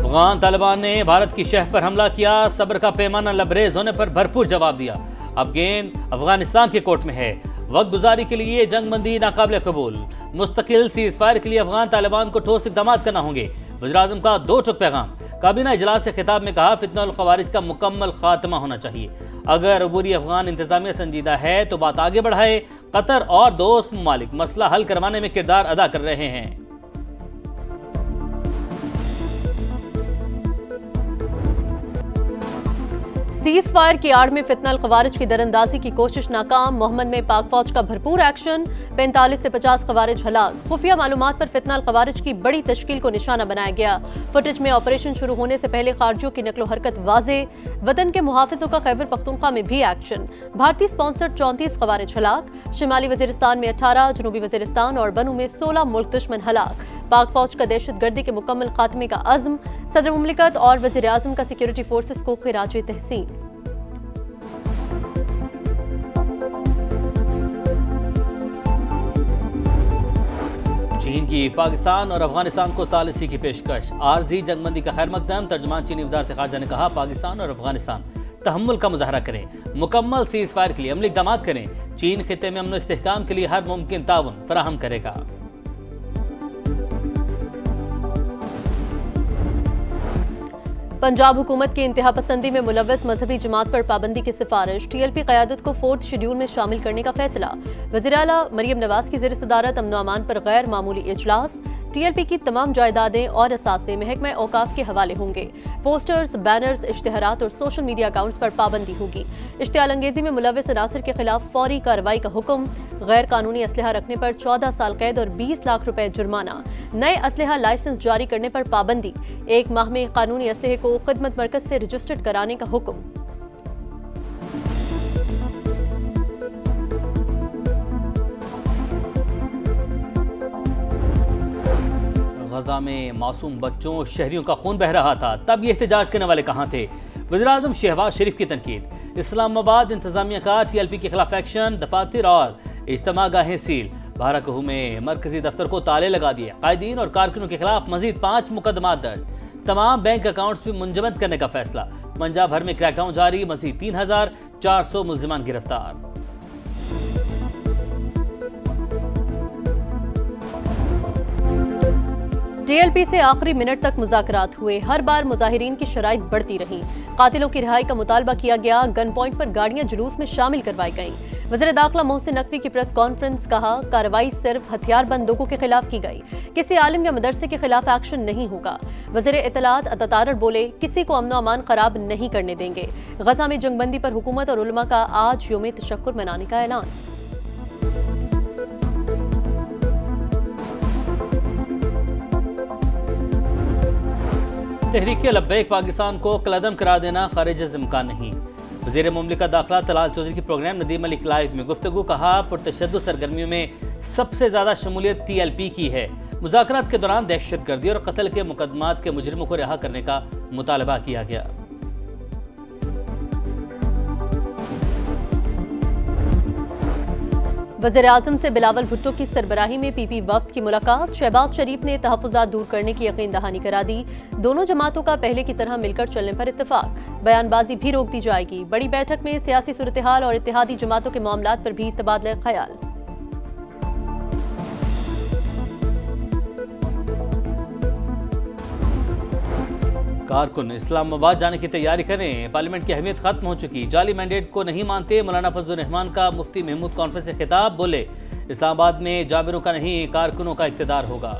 अफगान तालिबान ने भारत की शहर पर हमला किया, सब्र का पैमाना लबरेज होने पर भरपूर जवाब दिया। अब गेंद अफगानिस्तान के कोर्ट में है। वक्त गुजारी के लिए जंगबंदी नाकाबिल कबूल। मुस्तकिल सीज फायर के लिए अफगान तालिबान को ठोस इक़दाम करना होंगे। वज़ीर-ए-आज़म का दो टुक पैगाम। काबीना इजलास से खिताब में कहा, फितनल खवारिज का मुकम्मल खात्मा होना चाहिए। अगर अबूरी अफगान इंतजामिया संजीदा है तो बात आगे बढ़ाए। कतर और दोस्त ममालिक मसला हल करवाने में किरदार अदा कर रहे हैं। सीज फायर की आड़ में फितनल खवारिज की दरअंदाजी की कोशिश नाकाम। मोहम्मद में पाक फौज का भरपूर एक्शन। 45 से 50 खवारिज हलाक। खुफिया मालूमात पर फितनल खवारिज की बड़ी तश्कील को निशाना बनाया गया। फुटेज में ऑपरेशन शुरू होने से पहले खारजियों की नकलो हरकत वाजे। वतन के मुहाफिजों का खैबर पख्तूनख्वा में भी एक्शन। भारतीय स्पॉन्सर्ड 34 खवारिज हलाक। शिमाली वजीरिस्तान में 18, जनूबी वजीरिस्तान और बनू में 16 मुल्क दुश्मन हलाक। पाक फौज का दहशतगर्दी के मुकम्मल खात्मे का अज़्म। सदर मुमलिकत और वज़ीर-ए-आज़म का सिक्योरिटी फोर्सेस को खिराजे तहसीन। चीन की पाकिस्तान और अफगानिस्तान को सालिसी की पेशकश। आरजी जंगबंदी का खैर मकदम। तर्जुमान चीनी वज़ारत ख़ारजा ने कहा, पाकिस्तान और अफगानिस्तान तहम्मुल का मुजाहरा करें, मुकम्मल सीज फायर के लिए अमली इक़दाम करें। चीन खित्ते में अमन व इस्तेहकाम के लिए हर मुमकिन ताउन फराहम करेगा। पंजाब हुकूमत की इंतहा पसंदी में मुलव्वस मजहबी जमात पर पाबंदी की सिफारिश। टीएलपी क़यादत को 4th शेड्यूल में शामिल करने का फैसला। वज़ीर आला मरियम नवाज की ज़ेर सदारत अमन व अमान पर गैर मामूली इजलास। टीएलपी की तमाम जायदादें और असासे महकमा औकाफ के हवाले होंगे। पोस्टर्स, बैनर्स, इश्तिहारात और सोशल मीडिया अकाउंट्स पर पाबंदी होगी। इश्तियाल अंगेजी में मुलव्वस अनासर के खिलाफ फौरी कार्रवाई का हुक्म। गैर कानूनी असलहा रखने पर 14 साल कैद और 20 लाख रुपए जुर्माना। नए असलहा लाइसेंस जारी करने पर पाबंदी। 1 माह में कानूनी असलहे को खिदमत मरकज से रजिस्टर्ड कराने का हुक्म। गजा में मासूम बच्चों शहरियों का खून बह रहा था, तब ये एहतजाज करने वाले कहाँ थे? वज़ीर-ए-आज़म शहबाज शरीफ की तनकीद। इस्लामाबाद इंतजामिया का टीएलपी के खिलाफ एक्शन। दफातर और इज्तिमा गाहें सील। बाराकहू में मरकजी दफ्तर को ताले लगा दिए। कायदीन और कारकुनों के खिलाफ मजीद 5 मुकदमात दर्ज। तमाम बैंक अकाउंट्स भी मुंजमद करने का फैसला। पंजाब भर में क्रैकडाउन जारी। मजीद 3400 मुल्जिमान गिरफ्तार। टीएलपी से आखिरी मिनट तक मुज़ाकरात हुए। हर बार मुजाहिरीन की शराइत बढ़ती रही। कातिलों की रिहाई का मुतालबा किया गया। गन पॉइंट पर गाड़ियां जुलूस में शामिल करवाई गईं। वज़ीर दाखिला मोहसिन नकवी की प्रेस कॉन्फ्रेंस। कहा, कार्रवाई सिर्फ हथियारबंद लोगों के खिलाफ की गई, किसी आलिम या मदरसे के खिलाफ एक्शन नहीं होगा। वज़ीर इत्तलात अतातारड़ बोले, किसी को अमन अमान खराब नहीं करने देंगे। गजा में जंगबंदी पर हुकूमत और उलमा का आज यौम तशक्कुर मनाने का ऐलान। तहरीक लब्बैक पाकिस्तान को कलअदम करार देना खारिज इम्कान नहीं। वज़ीर मुमलिकत दाखिला तलाल चौधरी की प्रोग्राम नदीम मलिक लाइव में गुफ्तगू। कहा, पुरतशद्दुद सरगर्मियों में सबसे ज़्यादा शमूलियत टीएलपी की है। मुज़ाकरात के दौरान दहशतगर्दी और कत्ल के मुकदमात के मुजरिमों को रिहा करने का मुतालबा किया गया। वज़ीर-ए-आज़म से बिलावल भुट्टो की सरबराही में पीपी वफ्द की मुलाकात। शहबाज शरीफ ने तहफ़्फ़ुज़ात दूर करने की यकीन दहानी करा दी। दोनों जमातों का पहले की तरह मिलकर चलने पर इत्तेफाक। बयानबाजी भी रोक दी जाएगी। बड़ी बैठक में सियासी सूरत हाल और इत्तेहादी जमातों के मामलात पर भी तबादला ख्याल। कारकुन इस्लामाबाद जाने की तैयारी करें। पार्लियामेंट की अहमियत खत्म हो चुकी। जाली मैंडेट को नहीं मानते। मौलाना फजलुर रहमान का मुफ्ती महमूद कॉन्फ्रेंस से खिताब। बोले, इस्लामाबाद में जाबिरों का नहीं कारकुनों का इक़्तिदार होगा।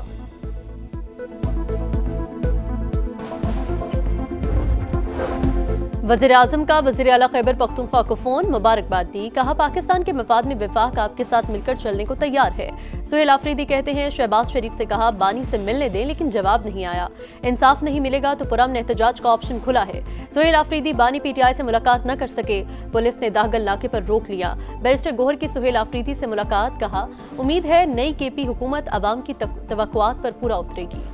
वज़ीर-ए-आज़म का वज़ीर आला खैबर पख्तूनख्वा को फोन। मुबारकबाद दी। कहा, पाकिस्तान के मफाद में वफाक आपके साथ मिलकर चलने को तैयार है। सुहेल आफरीदी कहते हैं, शहबाज शरीफ से कहा बानी से मिलने दें, लेकिन जवाब नहीं आया। इंसाफ नहीं मिलेगा तो पुरअमन एहतजाज का ऑप्शन खुला है। सुहेल आफरीदी बानी पीटीआई से मुलाकात न कर सके। पुलिस ने दागल नाके पर रोक लिया। बैरिस्टर गोहर की सुहेल आफरीदी से मुलाकात। कहा, उम्मीद है नई केपी हुकूमत अवाम की तवक्कुआत पर पूरा उतरेगी।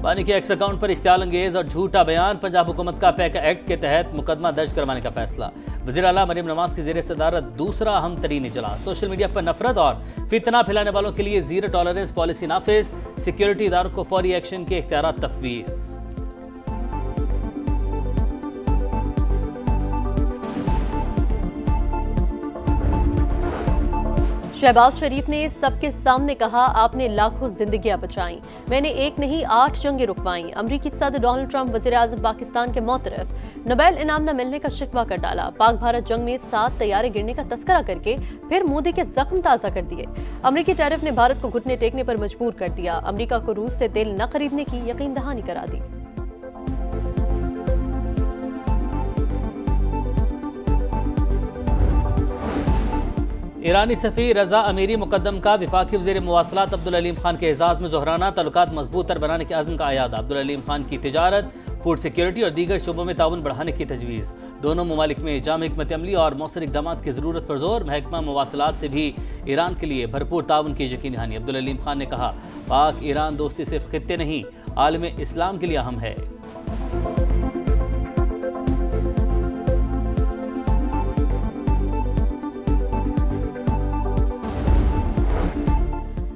बानी के एक्स अकाउंट पर इश्तियाल अंगेज और झूठा बयान, पंजाब हुकूमत का पैका एक्ट के तहत मुकदमा दर्ज करवाने का फैसला। वज़ीर आला मरियम नवाज की ज़ेर सदारत दूसरा अहम तरीन इजलास। सोशल मीडिया पर नफरत और फितना फैलाने वालों के लिए जीरो टॉलरेंस पॉलिसी नाफिज, सिक्योरिटी इदारों को फौरी एक्शन के इख्तियारात तफवीज़। शहबाज शरीफ ने सबके सामने कहा, आपने लाखों जिंदगियां बचाई, मैंने एक नहीं 8 जंगें रुकवाई। अमरीकी सदर डोनाल्ड ट्रंप वज़ीर आज़म पाकिस्तान के मौतरफ, नोबेल इनाम न मिलने का शिकवा कर डाला। पाक भारत जंग में 7 तैयारे गिरने का तस्करा करके फिर मोदी के जख्म ताज़ा कर दिए। अमरीकी टैरिफ ने भारत को घुटने टेकने पर मजबूर कर दिया। अमरीका को रूस से तेल न खरीदने की यकीन दहानी करा दी। ईरानी सफ़ीर रजा अमीरी मुकदम का वफाकी वज़ीर मुवासलात अब्दुल अलीम खान के एजाज़ में ज़ोहराना, ताल्लुकात मजबूत तर बनाने के अज़्म का आयादा। अब्दुल अलीम खान की तिजारत, फूड सिक्योरिटी और दीगर शोबों में ताउन बढ़ाने की तजवीज़। दोनों ममालिक में जाम हिकमत अमली और मौसर इक़दाम की ज़रूरत पर जोर। महकमा मुवासलात से भी ईरान के लिए भरपूर ताउन की यकीन दहानी। अब्दुल अलीम खान ने कहा, पाक ईरान दोस्ती सिर्फ खित्ते नहीं, आलम इस्लाम के लिए अहम है।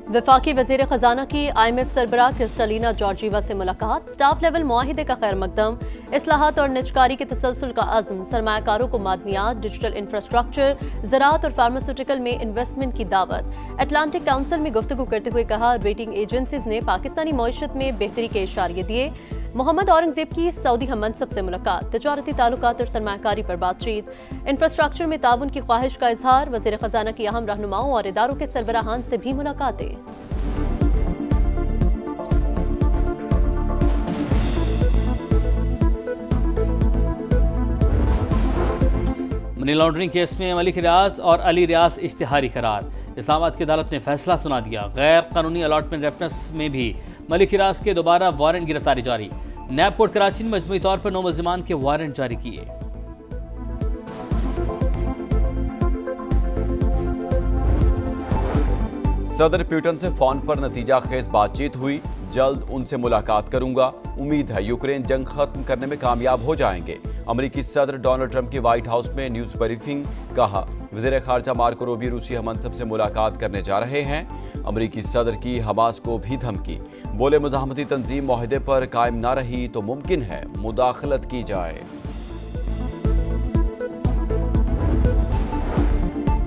वफाकी वज़ीर ख़जाना की IMF सरबराह क्रिस्टलिना जॉर्जीवा से मुलाकात। स्टाफ लेवल मुआहिदे का खैर मकदम, इस्लाहात और निजकारी के तसलसल का अज़्म। सरमायाकारों को मादनियात, डिजिटल इंफ्रास्ट्रक्चर, ज़राअत और फार्मास्यूटिकल में इन्वेस्टमेंट की दावत। अटलांटिक काउंसिल में गुफ्तगू करते हुए कहा, रेटिंग एजेंसीज ने पाकिस्तानी मईशत में बेहतरी के इशारे दिए। मोहम्मद औरंगजेब की सऊदी हममनसब से मुलाकात, तिजारती ताल्लुकात और सरमायाकारी पर बातचीत। इंफ्रास्ट्रक्चर में ताउन की ख्वाहिश का इजहार। वज़ीर ख़जाना की अहम रहनुमाओं और इदारों के सरबराहान से भी मुलाकातें। मनी लॉन्ड्रिंग केस में मलिक रियाज और अली रियाज इश्तिहारी करार। इस्लामाबाद की अदालत ने फैसला सुना दिया। गैर कानूनी अलॉटमेंट रेफरेंस में भी मलिक रियाज के दोबारा वारंट गिरफ्तारी जारी। नैब कोर्ट कराची ने मजमूई तौर पर 9 मुल्जिमान के वारंट जारी किए। सदर प्यूटन से फोन पर नतीजा खेज बातचीत हुई, जल्द उनसे मुलाकात करूंगा, उम्मीद है यूक्रेन जंग खत्म करने में कामयाब हो जाएंगे। अमरीकी सदर डोनाल्ड ट्रंप की व्हाइट हाउस में न्यूज ब्रीफिंग, कहा वज़ीर खारजा मार्को रूबियो रूसी हममनसब से मुलाकात करने जा रहे हैं। अमरीकी सदर की हमास को भी धमकी, बोले मुज़ाहमती तंजीम मुआहदे पर कायम ना रही तो मुमकिन है मुदाखलत की जाए।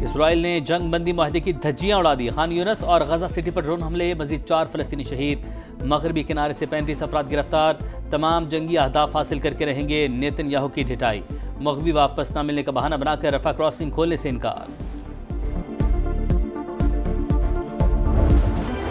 इसराइल ने जंग बंदी मुआहदे की धज्जियां उड़ा दी। खान यूनस और गजा सिटी पर ड्रोन हमले, मजीद 4 फलस्तीनी शहीद। मगरबी किनारे से 35 अफराद गिरफ्तार। तमाम जंगी अहदाफ हासिल करके रहेंगे नेतन्याहू की ढिठाई। मगवी वापस न मिलने का बहाना बनाकर रफा क्रॉसिंग खोलने से इनकार।